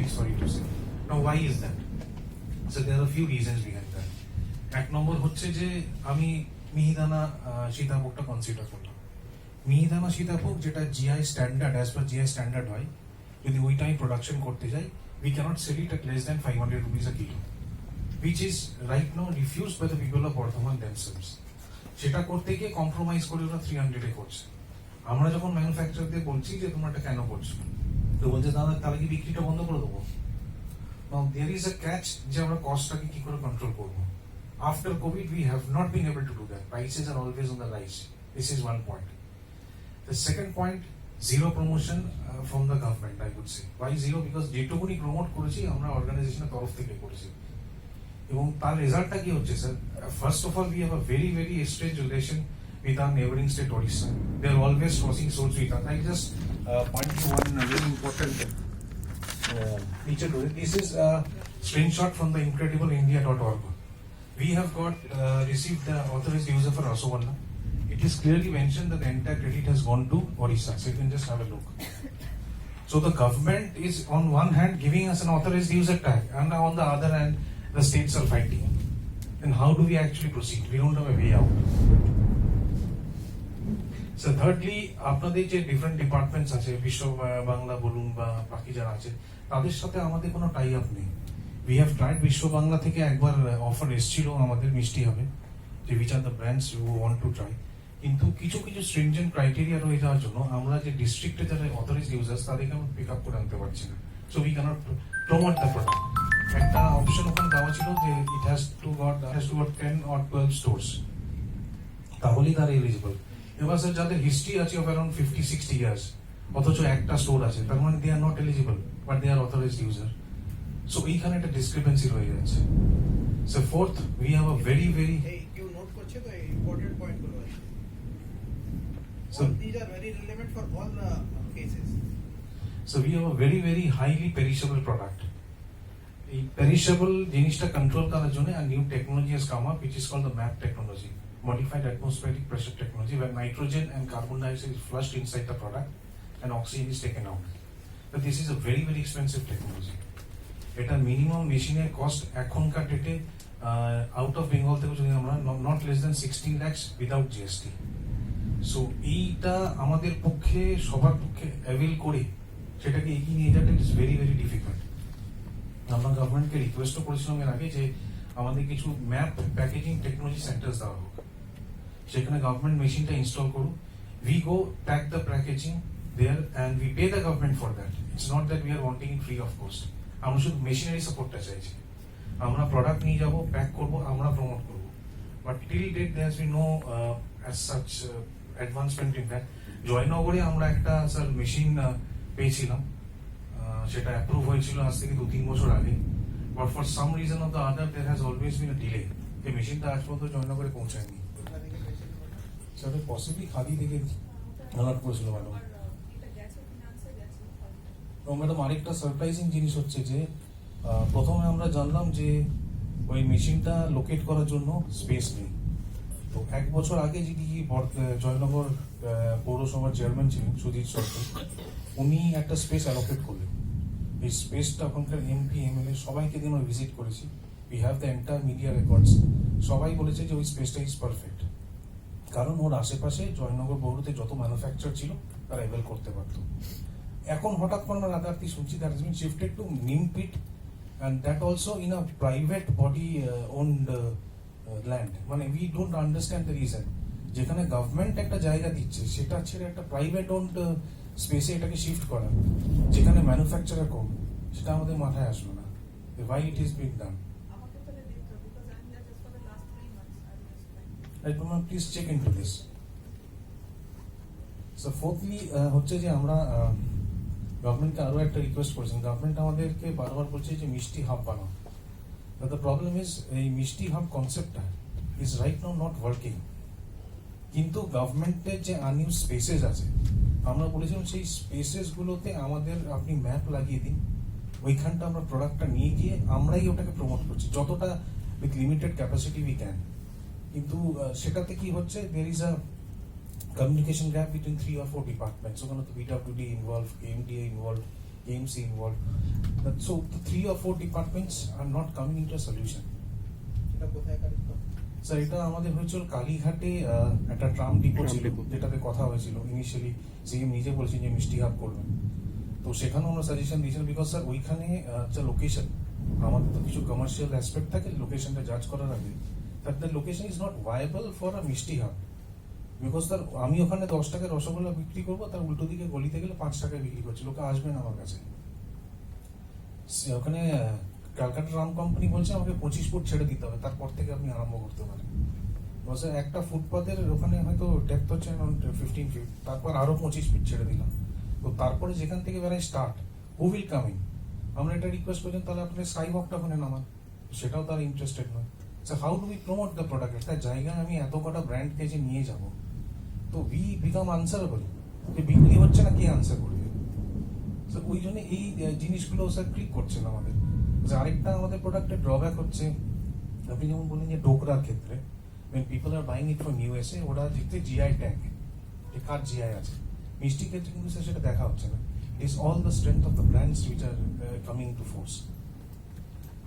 very sorry to say. Now why is that? So there are a few reasons behind that. এক নম্বর হচ্ছে যে আমি মিহিদানা সীতাভোগটা consider করলাম। মিহিদানা সীতাভোগ যেটা GI standard, as per GI standard হয়, যদি ওইটা আমি প্রোডাকশন করতে যাই, we cannot sell it at less than 500 rupees a kilo, which is right now refused by the people of Bardhaman themselves. সেটা করতে গিয়ে কম্প্রোমাইজ করে ওরা 300 এ করছে। আমরা যখন ম্যানুফ্যাকচারদের বলছি যে তোমরা এটা কেন করছো, তো বলছে দাদা তাহলে কি বিক্রিটা বন্ধ করে দেবো। Now there is a catch যে আমরা কস্টটাকে কি করে কন্ট্রোল করবো। After COVID we have not been able to do that. Prices are always on the rise. This is one point. The second point, zero promotion from the government, I would say. Why zero? Because যেটুকুনি promote করেছি আমরা অর্গানাইজেশনের তরফ থেকে করেছি, এবং তার রেজাল্টটা কি হচ্ছে sir? First of all we have a very very strange relation with our neighboring state Odisha. They are always crossing swords with us. I just point you one very important feature to it. This is a screenshot from the incredibleindia.org. We have got received the authorized user for Rasovana. It is clearly mentioned that the entire credit has gone to Odisha. So you can just have a look. So the government is on one hand giving us an authorized user tag, and on the other hand the states are fighting. And how do we actually proceed? We don't have a way out. So thirdly, আপনাদের যে different departments আছে, বিশ্ব বাংলা বলুন বা বাকি যারা আছে, তাদের সাথে আমাদের কোনো টাই আপ নেই। We have tried, বিশ্ব বাংলা থেকে একবার অফার এসেছিল আমাদের মিষ্টি হবে, যে which are the brands you want to try, কিন্তু কিছু কিছু stringent ক্রাইটেরিয়া রয়ে যাওয়ার জন্য আমরা যে ডিস্ট্রিক্টে যারা অথরাইজড ইউজার্স তাদেরকে আমরা পিক আপ করে আনতে পারছি না। So we cannot promote the product. একটা অপশন ওখানে দেওয়া ছিল যে it has to got 10 or 12 stores, তাহলেই তারা এলিজিবল। এবার স্যার যাদের হিস্ট্রি আছে অফ অ্যারাউন্ড 50-60 ইয়ার্স, অথচ একটা স্টোর আছে, তার মানে they are not eligible, but they are authorised user. So এইখানে একটা ডিসক্রিপেন্সি রয়ে যাচ্ছে। So fourth, we have a very very কেউ নোট করছে তো ইম্পর্টেন্ট পয়েন্টগুলো আছে। So these are very relevant for all the cases. So we have a very very highly perishable product. এই perishable জিনিসটা কন্ট্রোল করার জন্য a new technology has come up, which is called the MAP technology, modified atmospheric pressure technology, where nitrogen and carbon dioxide is flushed inside the product and oxygen is taken out. But this is a very very expensive technology. এটা minimum মেশিনের cost এখনকার ডেটে out of Bengal থেকে যদি আমরা not less than 16 lakhs without GST. So এইটা আমাদের পক্ষে সবার পক্ষে অ্যাভেল করে সেটাকে এগিয়ে নিয়ে যাওয়াটা ইজ ভেরি ভেরি ডিফিকাল্ট। আমরা গভর্নমেন্টকে রিকোয়েস্টও করেছিলাম এর আগে যে আমাদের কিছু ম্যাপ প্যাকেজিং টেকনোলজি সেন্টার্স দেওয়া হোক, সেখানে গভর্নমেন্ট মেশিনটা ইনস্টল করুক, we go pack the packaging there and we pay the government for that. It's not that we are wanting it free of cost. আমরা শুধু মেশিনারি সাপোর্টটা চাইছি, আমরা প্রোডাক্ট নিয়ে যাবো, প্যাক করবো, আমরা প্রমোট করবো, but till date there has been no as such advancement in that. জয়নগরে আমরা একটা স্যার মেশিন পেয়েছিলাম, সেটা অ্যাপ্রুভ হয়েছিল আজ থেকে 2-3 বছর আগে, but for some reason of the other there has always been a delay. এই মেশিনটা আজ পর্যন্ত জয়নগরে পৌঁছায়নি। স্যার পসিবলি খাদি থেকে অ্যালার্ট করেছিল ম্যাডাম। এবং ম্যাডাম আরেকটা সারপ্রাইজিং জিনিস হচ্ছে যে প্রথমে আমরা জানলাম যে ওই মেশিনটা লোকেট করার জন্য স্পেস নেই। তো 1 বছর আগে যিনি জয়নগর পৌরসভার চেয়ারম্যান ছিলেন সুজিত সরকার, উনি একটা স্পেস অ্যালোকেট করলেন। এই স্পেসটা ওখানকার এমপি এমএলএ সবাইকে দিয়ে আমরা ভিজিট করেছি, we have the entire media records. সবাই বলেছে যে ওই স্পেসটা ইজ পারফেক্ট, কারণ ওর আশেপাশে জয়নগর পৌরতে যত ম্যানুফ্যাকচার ছিল তারা অ্যাভেল করতে পারত। এখন হঠাৎ করে আমরা রাতারাতি শুনছি that has been shifted to নিমপিট, and that also in a private body owned land. মানে we don't understand the reason. যেখানে গভর্নমেন্ট একটা জায়গা দিচ্ছে সেটা ছেড়ে একটা প্রাইভেট ওনড স্পেসে এটাকে শিফট করা, যেখানে ম্যানুফ্যাকচারার কম, সেটা আমাদের মাথায় আসলো না। why it is being done? Right, ma'am, please check into this. So fourthly হচ্ছে যে আমরা গভর্নমেন্টকে আরো একটা রিকোয়েস্ট করেছেন। গভর্নমেন্ট আমাদেরকে বারবার বলছে যে মিষ্টি হাব বানাও। দ্য প্রবলেম ইজ এই মিষ্টি হাব কনসেপ্টটা is right now not working. কিন্তু গভর্নমেন্টের যে আনইউজ স্পেসেস আছে, আমরা বলেছিলাম সেই স্পেসেস গুলোতে আমাদের আপনি ম্যাপ লাগিয়ে দিন, ওইখানটা আমরা প্রোডাক্টটা নিয়ে গিয়ে আমরাই ওটাকে প্রমোট করছি যতটা with limited capacity we can. কিন্তু সেটাতে কি হচ্ছে, there is a communication gap between 3 or 4 departments. So, PWD involved, AMDA involved, AMC involved. So the 3 or 4 departments are not coming into a solution. এটা কোথায় correct? Sir এটা আমাদের হয়েছিল কালীঘাটে একটা ট্রাম ডিপো ছিল, যেটাতে কথা হয়েছিল ইনিশিয়ালি সিএম নিজে বলছেন যে মিষ্টি হাব করবেন। তো সেখানেও আমরা সাজেশন দিয়েছিলাম, বিকজ স্যার ওইখানে যে লোকেশন, আমাদের তো কিছু কমার্শিয়াল অ্যাসপেক্ট থাকে লোকেশনটা জাজ করার আগে, that the location is not viable for a মিষ্টি হাব। বিকজ তার আমি ওখানে 10 টাকায় রসগোল্লা বিক্রি করবো, তার উল্টো দিকে গলিতে গেলে 5 টাকায় বিক্রি করছে, লোকে আসবে না আমার কাছে। ওখানে ক্যালকাটা রাম কোম্পানি বলছে আমাকে 25 ফুট ছেড়ে দিতে হবে, তারপর থেকে আপনি আরম্ভ করতে পারেন। বলছে একটা ফুটপাথের ওখানে হয়তো ডেপথ হচ্ছে 15 ফিট, তারপর আরো 25 ফিট ছেড়ে দিলাম। তো তারপরে যেখান থেকে বেড়ায় স্টার্ট, হু উইল কামিং? আমরা এটা রিকোয়েস্ট করছেন তাহলে আপনি স্কাই ওয়াকটা ওখানে নামান, সেটাও তারা ইন্টারেস্টেড নয়। So how do we promote the product? একটা জায়গায় আমি এত কটা ব্র্যান্ডকে যে নিয়ে যাব, তো উই বিকাম আনসারেবল, যে বিক্রি হচ্ছে না কে আনসার করবে? তো ওই জন্য এই জিনিসগুলো স্যার ক্লিক করছে না আমাদের। যে আরেকটা আমাদের প্রোডাক্টের ড্রব্যাক হচ্ছে, আপনি যেমন বললেন যে ডোকরার ক্ষেত্রে when people are buying it from USA, ওরা দেখতে জিআই ট্যাগ, যে কার জিআই আছে। মিষ্টি ক্ষেত্রে কিন্তু স্যার সেটা দেখা হচ্ছে না। It is all the strength of the brands which are coming to force.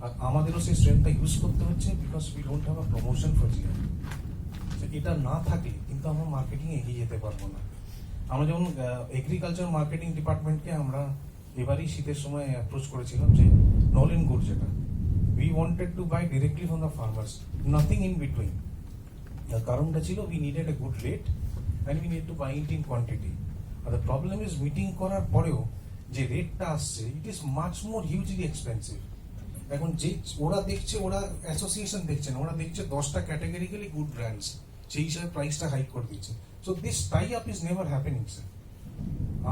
আর আমাদেরও সেই স্ট্রেংথটা ইউজ করতে হচ্ছে, because we don't have a promotion for GI. এটা না থাকলে কিন্তু আমরা মার্কেটিং এগিয়ে যেতে পারবো না। আমরা যেমন এগ্রিকালচার মার্কেটিং ডিপার্টমেন্টকে আমরা এবারই শীতের সময় অ্যাপ্রোচ করেছিলাম যে নলেন গুড় যেটা, we wanted to buy directly from the farmers, nothing in between. কারণটা ছিল we needed a good rate and we need to buy it in quantity. আর দ্য প্রবলেম ইজ মিটিং করার পরেও যে রেটটা আসছে, it is much more hugely expensive. এখন যে ওরা দেখছে, ওরা অ্যাসোসিয়েশন দেখছে না, ওরা দেখছে 10টা ক্যাটাগরিক্যালি গুড ব্র্যান্ডস, সেই হিসাবে প্রাইসটা হাইক করে দিচ্ছে। So this tie up is never happening sir.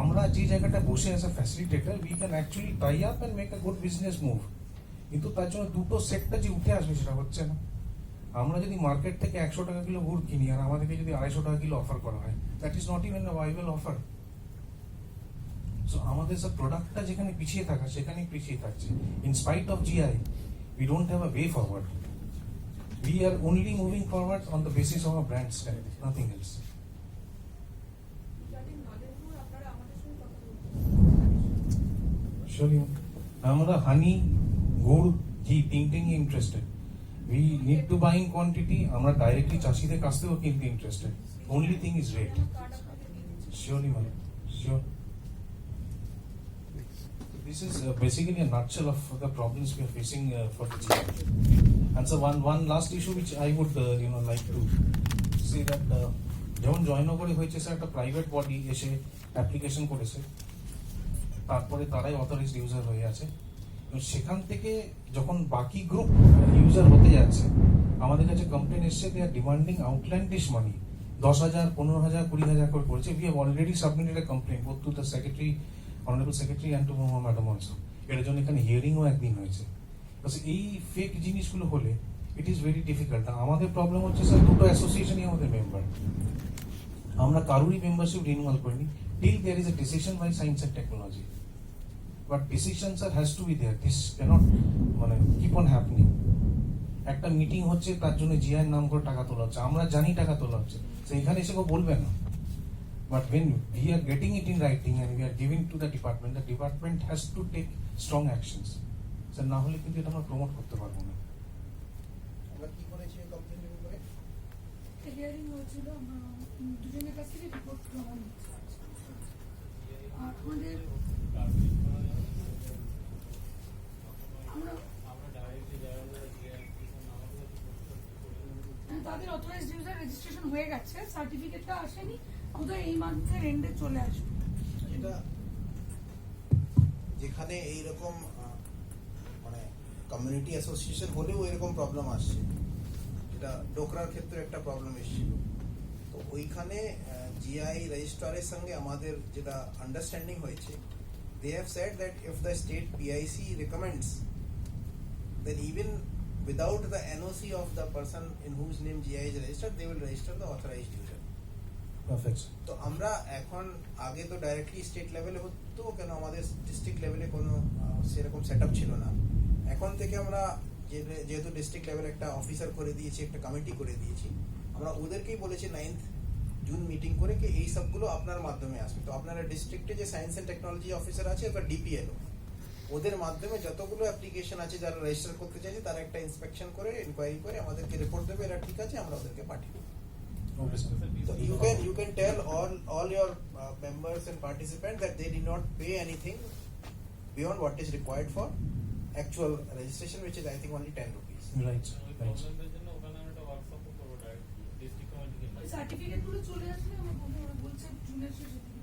আমরা যে জায়গাটা বসে as a facilitator, we can actually tie up and make a good business move, কিন্তু তার জন্য দুটো সেটটা যে উঠে আসবে সেটা হচ্ছে না। আমরা যদি মার্কেট থেকে 100 টাকা কিলো গুড় কিনি আর আমাদেরকে যদি 250 টাকা কিলো অফার করা হয়, that is not even a viable offer. So আমাদের স্যার প্রোডাক্টটা যেখানে পিছিয়ে থাকা সেখানেই পিছিয়ে থাকছে। In spite of GI, we don't have a way forward. We are only moving forward on the basis of our brand strength, nothing else. Surely, আমরা হানি, গুড়, ঘি তিনটেই interested. We need to buy in quantity. আমরা directly চাষিদের কাছ থেকেও কিনতে interested. Only thing is rate. Surely, madam. Sure. This is basically a nutshell of the problems we are facing for the GI. And so one last issue which I would like to say that যেমন জয়নগরে হয়েছে sir, একটা private body এসে application করেছে, তারপরে তারাই authorised user হয়ে আছে। সেখান থেকে যখন বাকি গ্রুপ ইউজার হতে যাচ্ছে, আমাদের কাছে কমপ্লেন এসছে, দে আর ডিমান্ডিং আউটল্যান্ডিশ মানি, 10,000, 15,000, 20,000 করে করেছে। We have already submitted a complain both to the secretary, honourable secretary and to madam also. এটার জন্য এখানে হিয়ারিংও একদিন হয়েছে। এই ফেক জিনিসগুলো হলে ইট ইজ ভেরি ডিফিকাল্ট। আমাদের প্রবলেম হচ্ছে স্যার, দুটো অ্যাসোসিয়েশনই আমাদের মেম্বার, আমরা কারোরই মেম্বারশিপ রিনিউয়াল করিনি till there is a decision by science and technology. But decision sir has to be there, this cannot keep on happening. একটা মিটিং হচ্ছে, তার জন্য জিআই নাম করে টাকা তোলা হচ্ছে, আমরা জানি টাকা তোলা হচ্ছে, সেইখানে এসে কেউ বলবে না। But when we are getting it in writing and we are giving to the department has to take strong actions. Sir, না হলে কিন্তু এটা আমরা প্রমোট করতে পারবো না। আমরা কি করেছি কমপ্লেন করে? হিয়ারিং হয়েছিল, আমরা দুজনের কাছ থেকে রিপোর্ট গ্রহণ হয়েছে। আর আমাদের তাদের অথরাইজড ইউজার রেজিস্ট্রেশন হয়ে গেছে, সার্টিফিকেটটা আসেনি, বোধহয় এই মান্থের এন্ডে চলে আসবে। এটা যেখানে এইরকম কমিউনিটি অ্যাসোসিয়েশন হলেও এরকম প্রবলেম আসছে, এটা ডোকরার ক্ষেত্রে একটা প্রবলেম এসেছিল। তো ওইখানে জিআই রেজিস্ট্রারের সঙ্গে আমাদের যেটা আন্ডারস্ট্যান্ডিং হয়েছে, they have said that if the state PIC recommends, then even without the NOC of the person in whose name GI is registered, they will register the authorized user. Perfect. তো আমরা এখন, আগে তো directly state লেভেলে হতো, কেন আমাদের district লেভেলে কোনো সেরকম সেটআপ ছিল না। এখন থেকে আমরা যেহেতু ডিস্ট্রিক্ট লেভেলে একটা অফিসার করে দিয়েছি, একটা কমিটি করে দিয়েছি, আমরা ওদেরকেই বলেছি 9th জুন মিটিং করে কি এই সবগুলো আপনার মাধ্যমে আসবে। তো আপনারা ডিস্ট্রিক্টে যে সায়েন্স অ্যান্ড টেকনোলজি অফিসার আছে বা ডিপিএলও, ওদের মাধ্যমে যতগুলো অ্যাপ্লিকেশন আছে যারা রেজিস্টার করতে চাইছে তারা একটা ইন্সপেকশন করে ইনকোয়ারি করে আমাদেরকে রিপোর্ট দেবে এরা ঠিক আছে আমরা ওদেরকে পাঠিয়ে দেবো Okay, sir. So you can tell all your members and participants that they did not pay anything beyond what is required for actual registration, which is I think only 10 rupees. Right, sir. Right, sir. ওই certificate গুলো চলে আসলে আমরা বলবো, ওরা বলছে জুনের শেষে দিবে।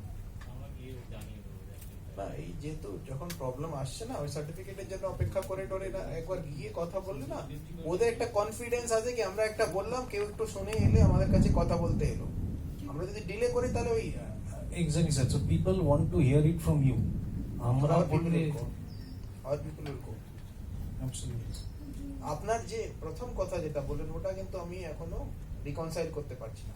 না এই যেহেতু যখন প্রবলেম আসছে না ওই সার্টিফিকেটের জন্য অপেক্ষা করে টরে না একবার গিয়ে কথা বললে না ওদের একটা কনফিডেন্স আছে কি আমরা একটা বললাম কেউ একটু শুনে এলে আমাদের কাছে কথা বলতে এলো আমরা যদি ডিলে করি তাহলে ওই Exactly, sir. So people want to hear it from you. আমরা our people বললে will go. Our people will go. absolutely. আপনার যে প্রথম কথা যেটা বললেন ওটা কিন্তু আমি এখনো রিকনসাইল করতে পারছি না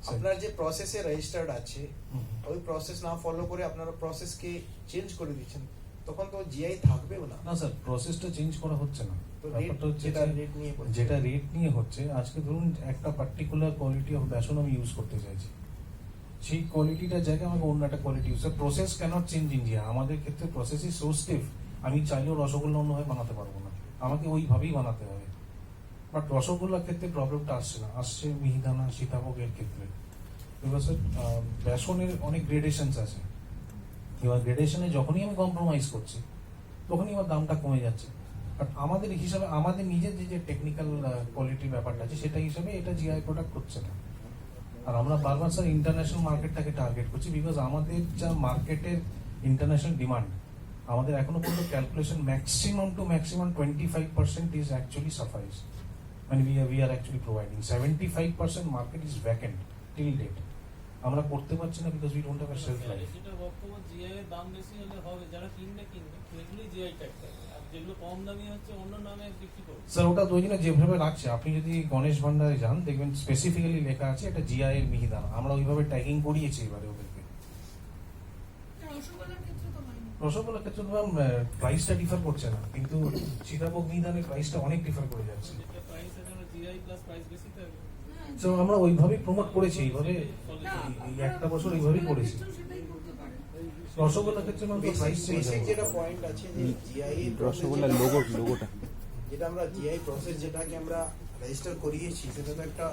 Sir. আপনার যে প্রসেসে রেজিস্টার্ড আছে হুম। ওই প্রসেস না ফলো করে আপনারা প্রসেসকে চেঞ্জ করে দিচ্ছেন তখন তো জিআই থাকবেও না না স্যার প্রসেসটা চেঞ্জ করা হচ্ছে না তো ব্যাপারটা হচ্ছে যেটা যে- রেট নিয়ে বলছি। যেটা রেট নিয়ে হচ্ছে আজকে ধরুন একটা পার্টিকুলার কোয়ালিটি অফ বেসন আমি ইউজ করতে চাইছি সেই কোয়ালিটিটার জায়গায় আমাকে অন্য একটা quality use process cannot change India আমাদের ক্ষেত্রে প্রসেস ইজ সো স্টিফ আমি চাইলেও রসগোল্লা অন্যভাবে বানাতে পারবো না আমাকে ওইভাবেই বানাতে হবে বাট রসগোল্লার ক্ষেত্রে প্রবলেমটা আসছে না আসছে মিহিদানা সীতাভোগের ক্ষেত্রে এবার স্যার বেসনের অনেক গ্রেডেশনস আছে এবার গ্রেডেশনে যখনই আমি কম্প্রোমাইজ করছি তখনই আমার দামটা কমে যাচ্ছে বাট আমাদের হিসাবে আমাদের নিজের যে টেকনিক্যাল কোয়ালিটির ব্যাপারটা আছে সেটা হিসাবে এটা জিআই প্রোডাক্ট হচ্ছে না আর আমরা বারবার স্যার ইন্টারন্যাশনাল মার্কেটটাকে টার্গেট করছি বিকজ আমাদের যা মার্কেটের ইন্টারন্যাশনাল ডিমান্ড আমাদের এখনো পর্যন্ত calculation maximum to maximum 25% is actually suffice মানে we are actually providing 75% market is vacant till date আমরা করতে পারছি না because we don't have a shelf life সেটা বর্তমান জিআই এর দাম বেশি হলে হবে যারা কিনবে সেগুলোই জিআই ট্যাগ থাকবে আর যেগুলো কম দামি হচ্ছে অন্য নামে বিক্রি করবে স্যার ওটা দুই জনে যেভাবে রাখছে আপনি যদি গণেশ ভান্ডারে যান দেখবেন স্পেসিফিক্যালি লেখা আছে এটা জিআই এর মিহিদানা আমরা ওইভাবে ট্যাগিং করিয়েছি এবারে ওদেরকে রসগোল্লার ক্ষেত্রে তো হয়নি। রসগোল্লার ক্ষেত্রে ম্যাম প্রাইসটা ডিফার করছে না কিন্তু সীতাভোগ মিহিদানের প্রাইসটা অনেক ডিফার করে যাচ্ছে যেটা প্রাইস এখানে জিআই প্লাস প্রাইস বেশি থাকবে হ্যাঁ, তো আমরা ওইভাবেই প্রমোট করেছি এইভাবে না, এই একটা বছর এইভাবেই করেছি ক্ষেত্রেও সেটাই করতে পারে। রসগোল্লার ক্ষেত্রে ম্যাম প্রাইস বেসিক যেটা পয়েন্ট আছে যে জিআই রসগোল্লার লোগোটা যেটা আমরা জিআই প্রসেস যেটাকে আমরা রেজিস্টার করিয়েছি সেটা তো একটা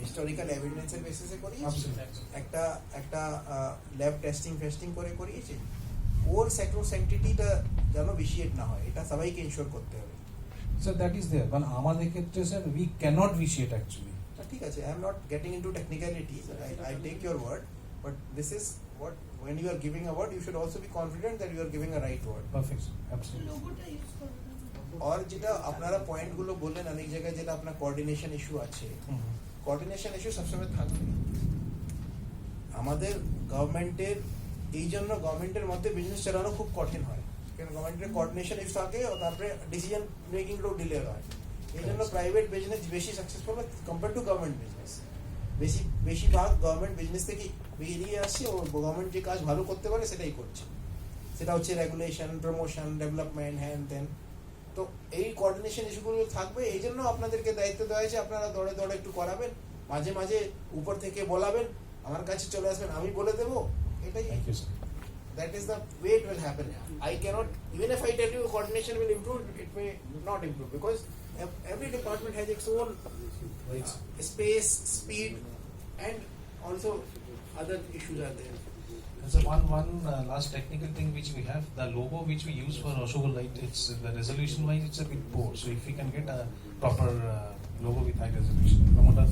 হিস্টোরিক্যাল এভিডেন্সের বেসিসে করিয়েছি একটা একটা ল্যাব টেস্টিং করে করিয়েছি ওর স্যাক্রোস্যাংটিটিটা যেন ভিশিয়েট না হয় এটা সবাইকে ইনশিওর করতে হবে স্যার দ্যাট ইজ দেয়ার মানে আমাদের ক্ষেত্রে sir we cannot vitiate actually তা ঠিক আছে I am not getting into technicalities I take your word but this is what when you are giving a word you should also be confident that you are giving a right word perfect absolutely লোগোটা use করবে না। আর যেটা আপনারা point গুলো বললেন অনেক জায়গায় যেটা আপনার কোঅর্ডিনেশন ইস্যু আছে কোঅর্ডিনেশন ইস্যু সবসময় থাকবে আমাদের গভর্নমেন্টের এই জন্য গভর্নমেন্টের মধ্যে বিজনেস চালানো খুব কঠিন হয় কারণ গভর্নমেন্টের কোঅর্ডিনেশন ইস্যু থাকে ও তারপরে ডিসিশন মেকিংটাও ডিলে হয় এই জন্য প্রাইভেট বিজনেস বেশি সাকসেসফুল হয় কম্পেয়ার টু গভর্নমেন্ট বিজনেস বেশিরভাগ গভর্নমেন্ট বিজনেস থেকে বেরিয়ে আসছে ও গভর্নমেন্ট যে কাজ ভালো করতে পারে সেটাই করছে সেটা হচ্ছে রেগুলেশন প্রমোশন ডেভেলপমেন্ট হ্যান্ড দেন তো এই কোঅর্ডিনেশন ইস্যুগুলো থাকবে এই জন্য আপনাদেরকে দায়িত্ব দেওয়া হয়েছে আপনারা দৌড়ে দৌড়ে একটু করাবেন মাঝে মাঝে উপর থেকে বলাবেন আমার কাছে চলে আসবেন আমি বলে দেবো এটাই thank you sir that is the way it will happen I cannot even if I tell you coordination will improve it may not improve because every department has its own space speed and also other issues are there So one last technical thing which we have, the logo which we use for Roshogolla, it's the resolution wise it's a bit poor. So if we can get a proper logo with high resolution, ওটা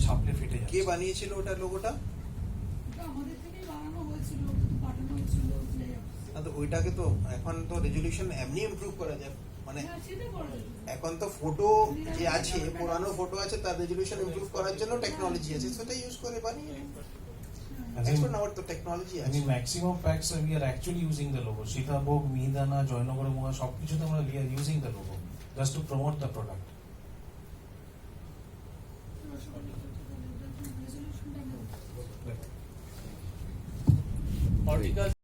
ছাপলে ফিটে কে যাচ্ছে। বানিয়েছিল ওটা লোগোটা ওটা আমাদের থেকেই বানানো হয়েছিল, ওটা তো পাঠানো হয়েছিল layout। না তো ওইটাকে তো এখন তো রেজলিউশন এমনি ইমপ্রুভ করা যায় মানে হ্যাঁ, সেটা করা যাবে। এখন তো ফটো যে আছে পুরানো ফটো আছে তার রেজলিউশন ইমপ্রুভ করার জন্য টেকনোলজি আছে সেটা ইউজ করে বানিয়ে নিন As in- এখন আমার তো টেকনোলজি I আছে mean maximum packs we are actually using the logo. Sitapok, Mihidana, Joynagar, Moha, সবকিছুতে আমরা we are using the logo just to promote the product. রসগোল্লার ক্ষেত্রে তাহলে ওটার resolution টা নেই। হর্টিকালচার